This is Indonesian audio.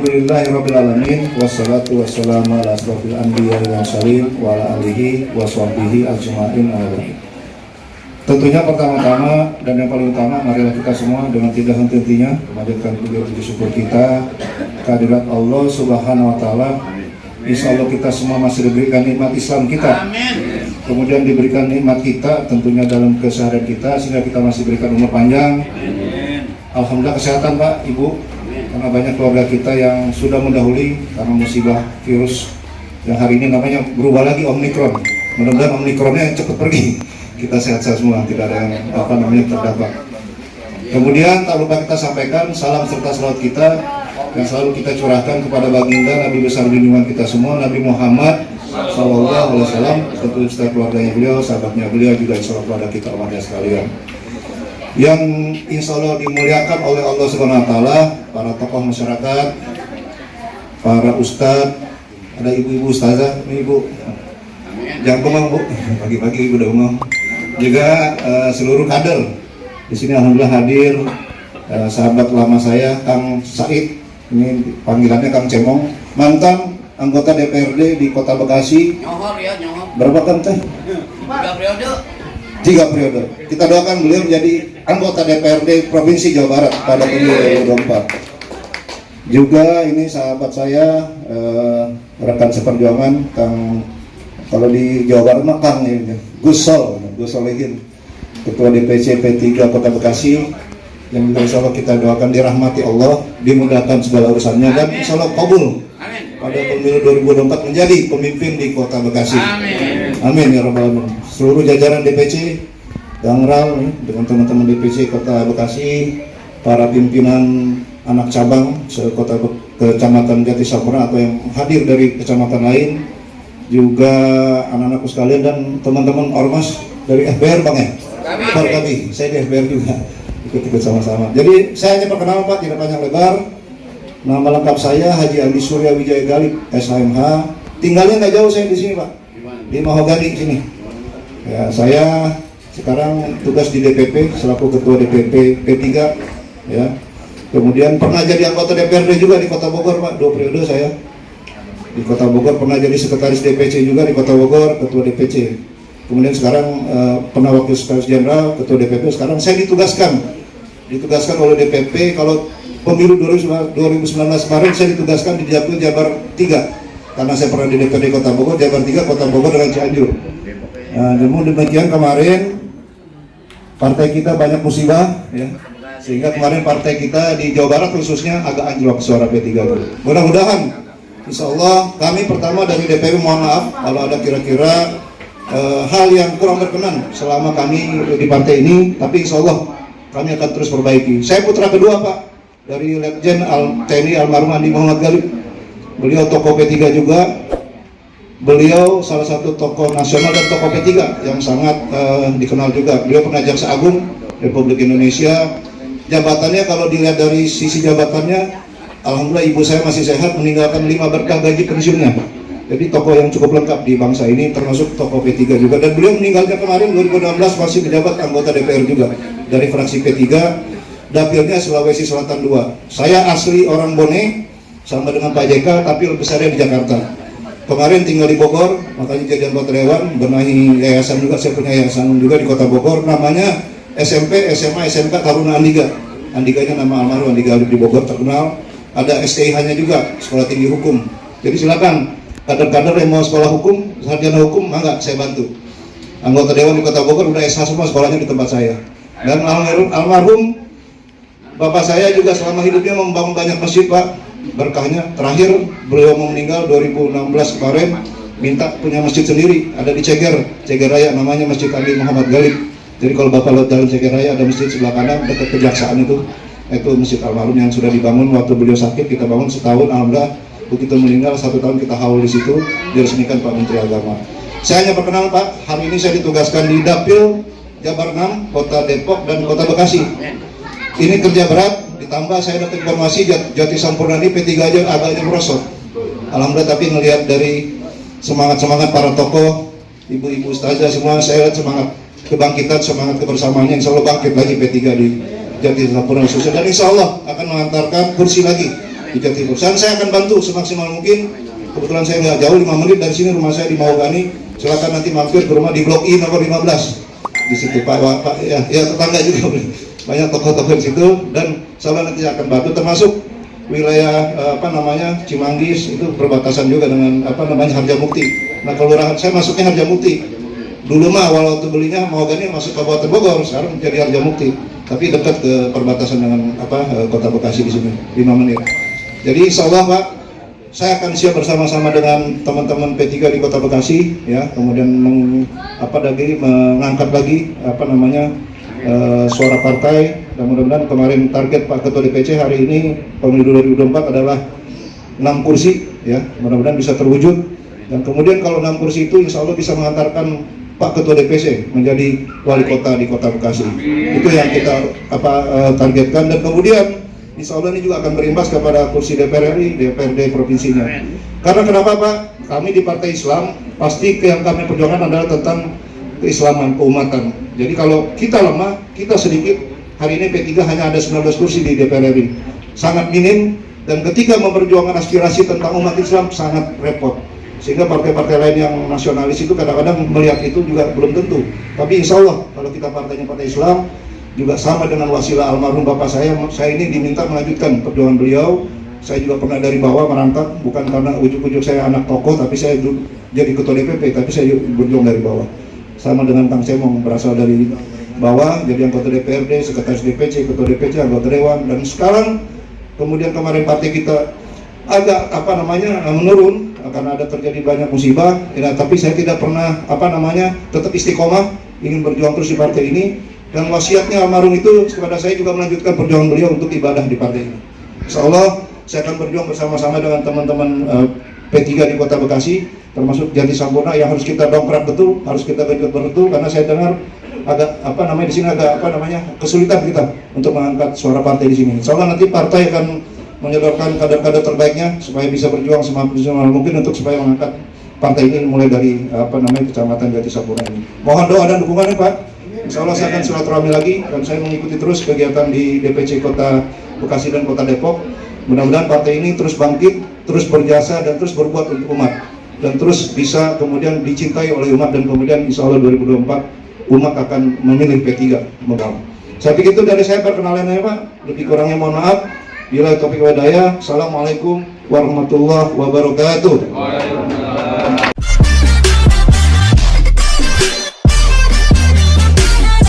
Alhamdulillahirrabbilalamin. Wassalatu wassalamu ala asrofil anbiya wal mursalin wa ala alihi wa sahbihi ajma'in. Tentunya pertama-tama dan yang paling utama, marilah kita semua dengan tidak henti-hentinya memanjatkan puji syukur kita kehadirat Allah Subhanahu wa Ta'ala. Insya Allah kita semua masih diberikan nikmat Islam kita. Amin. Kemudian diberikan nikmat kita tentunya dalam keseharian kita, sehingga kita masih diberikan umur panjang. Amin. Alhamdulillah kesehatan Pak, Ibu. Karena banyak keluarga kita yang sudah mendahului karena musibah virus yang hari ini namanya berubah lagi Omikron. Mudah-mudahan Omikronnya cepat pergi. Kita sehat-sehat semua, tidak ada yang terdampak. Kemudian tak lupa kita sampaikan salam serta salawat kita yang selalu kita curahkan kepada baginda Nabi besar junjungan kita semua, Nabi Muhammad SAW, tentu setiap keluarganya beliau, sahabatnya beliau, juga insya Allah kepada kita umatnya sekalian yang insya Allah dimuliakan oleh Allah Subhanahu wa Ta'ala, para tokoh masyarakat, para ustadz, ada ibu-ibu ustazah, ini ibu, jangan bengong bu, pagi-pagi ibu udah bengong. Juga seluruh kader di sini alhamdulillah hadir, sahabat lama saya Kang Said, ini panggilannya Kang Cemong, mantan anggota DPRD di Kota Bekasi. Nyohor ya, nyohor. Berapa kan teh? 3 periode. 3 periode. Kita doakan beliau menjadi anggota DPRD Provinsi Jawa Barat pada pemilu 2024. Juga ini sahabat saya, rekan seperjuangan Kang, kalau di Jawa Barat mah Kang ya, Gus Solihin, Ketua DPC P3 Kota Bekasi, yang insya Allah kita doakan dirahmati Allah, dimudahkan segala urusannya, dan insya Allah kabul pada pemilu 2024 menjadi pemimpin di Kota Bekasi. Amin. Amin ya rabbal alamin. Seluruh jajaran DPC, Gangral dengan teman-teman DPC Kota Bekasi, para pimpinan anak cabang Kecamatan Jati Sampurna atau yang hadir dari kecamatan lain, juga anak-anakku sekalian dan teman-teman ormas dari FBR Bang ya. Kami, saya di FBR juga ikut-ikut sama-sama. Jadi saya hanya perkenalan Pak, tidak panjang lebar. Nama lengkap saya Haji Andi Surya Wijaya Galib, SHMH. Tinggalnya nggak jauh saya di sini Pak, di Mahogany sini. Ya, saya sekarang tugas di DPP selaku Ketua DPP P3. Ya. Kemudian pernah jadi anggota DPRD juga di Kota Bogor Pak, 2 periode saya di Kota Bogor. Pernah jadi sekretaris DPC juga di Kota Bogor, Ketua DPC. Kemudian sekarang pernah wakil sekretaris jenderal, Ketua DPP. Sekarang saya ditugaskan oleh DPP. Kalau pemilu 2019 kemarin saya ditugaskan di Dapil Jabar 3 karena saya pernah di DPD Kota Bogor, Jabar 3 Kota Bogor dengan Cianjur. Nah, demikian kemarin partai kita banyak musibah ya, sehingga kemarin partai kita di Jawa Barat khususnya agak anjlok suara P3 itu. Mudah-mudahan insya Allah kami pertama dari DPP mohon maaf kalau ada kira-kira hal yang kurang berkenan selama kami di partai ini, tapi insya Allah kami akan terus perbaiki. Saya putra kedua Pak dari Letjen TNI almarhum Andi Muhammad Galib. Beliau tokoh P3 juga. Beliau salah satu tokoh nasional dan tokoh P3 yang sangat dikenal juga. Beliau pernah Jaksa Agung Republik Indonesia. Jabatannya kalau dilihat dari sisi jabatannya, alhamdulillah ibu saya masih sehat, meninggalkan 5 berkah gaji pensiunnya. Jadi tokoh yang cukup lengkap di bangsa ini, termasuk tokoh P3 juga. Dan beliau meninggalnya kemarin 2016 masih menjabat anggota DPR juga dari fraksi P3. Dapilnya Sulawesi Selatan 2. Saya asli orang Bone sama dengan Pak JK, tapi lebih besarnya di Jakarta. Kemarin tinggal di Bogor, makanya jadi anggota dewan, benahi yayasan juga. Saya punya yayasan juga di Kota Bogor, namanya SMP, SMA, SMK Taruna Andiga. Andiganya nama almarhum Andi Galib di Bogor terkenal. Ada STIH-nya juga, Sekolah Tinggi Hukum. Jadi silakan kader-kader yang mau sekolah hukum, sarjana hukum, mangga saya bantu. Anggota dewan di Kota Bogor udah SH semua sekolahnya di tempat saya. Dan almarhum Bapak saya juga selama hidupnya membangun banyak masjid Pak. Berkahnya terakhir beliau mau meninggal 2016 kemarin, minta punya masjid sendiri, ada di Ceger Raya, namanya Masjid Andi Muhammad Galib. Jadi kalau Bapak lihat jalan Ceger Raya ada masjid sebelah kanan dekat kejaksaan itu masjid almarhum yang sudah dibangun waktu beliau sakit. Kita bangun setahun, alhamdulillah begitu meninggal 1 tahun kita haul di situ, diresmikan Pak Menteri Agama. Saya hanya perkenalan Pak, hari ini saya ditugaskan di Dapil Jabar 6, Kota Depok dan Kota Bekasi. Ini kerja berat, ditambah saya dapat informasi Jati Sampurna ini P3 aja agaknya merosot. Alhamdulillah, tapi ngelihat dari semangat para tokoh, ibu-ibu ustazah semua, saya lihat semangat kebangkitan, semangat kebersamaannya, insya Allah bangkit lagi P3 di Jati Sampurna khususnya, dan insya Allah akan mengantarkan kursi lagi di Jawa Timur. Dan saya akan bantu semaksimal mungkin. Kebetulan saya nggak jauh, 5 menit dari sini rumah saya di Mahogany. Silakan nanti mampir ke rumah di Blok I nomor 15. Di situ Pak ya tetangga juga banyak tokoh-tokoh di situ, dan saya nanti akan bantu termasuk wilayah Cimanggis itu perbatasan juga dengan Harjamukti. Nah, kelurahan saya masuknya Harjamukti. Dulu mah awal waktu belinya Mahogany masuk Kabupaten Bogor, sekarang menjadi Harjamukti. Tapi dekat ke perbatasan dengan Kota Bekasi di sini, 5 menit. Jadi insya Allah Pak, saya akan siap bersama-sama dengan teman-teman P3 di Kota Bekasi, ya, kemudian mengangkat lagi suara partai. Dan mudah-mudahan kemarin target Pak Ketua DPC hari ini pemilu 2024 adalah 6 kursi, ya, mudah-mudahan bisa terwujud. Dan kemudian kalau 6 kursi itu insya Allah bisa mengantarkan Pak Ketua DPC menjadi wali kota di Kota Bekasi. Itu yang kita targetkan, dan kemudian insya Allah ini juga akan berimbas kepada kursi DPR RI, DPRD provinsinya. Karena kenapa Pak? Kami di Partai Islam pasti yang kami perjuangkan adalah tentang keislaman, keumatan. Jadi kalau kita lemah, kita sedikit. Hari ini P3 hanya ada 19 kursi di DPR RI, sangat minim. Dan ketika memperjuangkan aspirasi tentang umat Islam sangat repot. Sehingga partai-partai lain yang nasionalis itu kadang-kadang melihat itu juga belum tentu. Tapi insya Allah kalau kita partainya Partai Islam, juga sama dengan wasilah almarhum bapak saya ini diminta melanjutkan perjuangan beliau. Saya juga pernah dari bawah merangkak, bukan karena ujuk-ujuk saya anak tokoh, tapi saya jadi ketua DPP, tapi saya berjuang dari bawah. Sama dengan Kang Semong, berasal dari bawah, jadi anggota DPRD, sekretaris DPC, ketua DPC, anggota Dewan, dan sekarang kemudian kemarin partai kita agak menurun karena ada terjadi banyak musibah, ya, tapi saya tidak pernah tetap istiqomah ingin berjuang terus di partai ini. Dan wasiatnya almarhum itu kepada saya juga melanjutkan perjuangan beliau untuk ibadah di partai ini. Insya Allah saya akan berjuang bersama-sama dengan teman-teman P3 di Kota Bekasi, termasuk Jati Sampurna yang harus kita dongkrak betul, harus kita genjot betul, karena saya dengar agak di sini agak kesulitan kita untuk mengangkat suara partai di sini. Insya Allah nanti partai akan menyodorkan kader-kader terbaiknya supaya bisa berjuang semaksimal mungkin untuk supaya mengangkat partai ini mulai dari Kecamatan Jati Sampurna ini. Mohon doa dan dukungannya Pak. Insya Allah saya akan silaturahmi lagi, dan saya mengikuti terus kegiatan di DPC Kota Bekasi dan Kota Depok. Mudah-mudahan partai ini terus bangkit, terus berjasa, dan terus berbuat untuk umat, dan terus bisa kemudian dicintai oleh umat, dan kemudian insya Allah 2024 umat akan memilih P3 Megang. Saya pikir itu dari saya perkenalannya Pak. Lebih kurangnya mohon maaf. Bila taufiq wa hidayah. Assalamualaikum warahmatullahi wabarakatuh.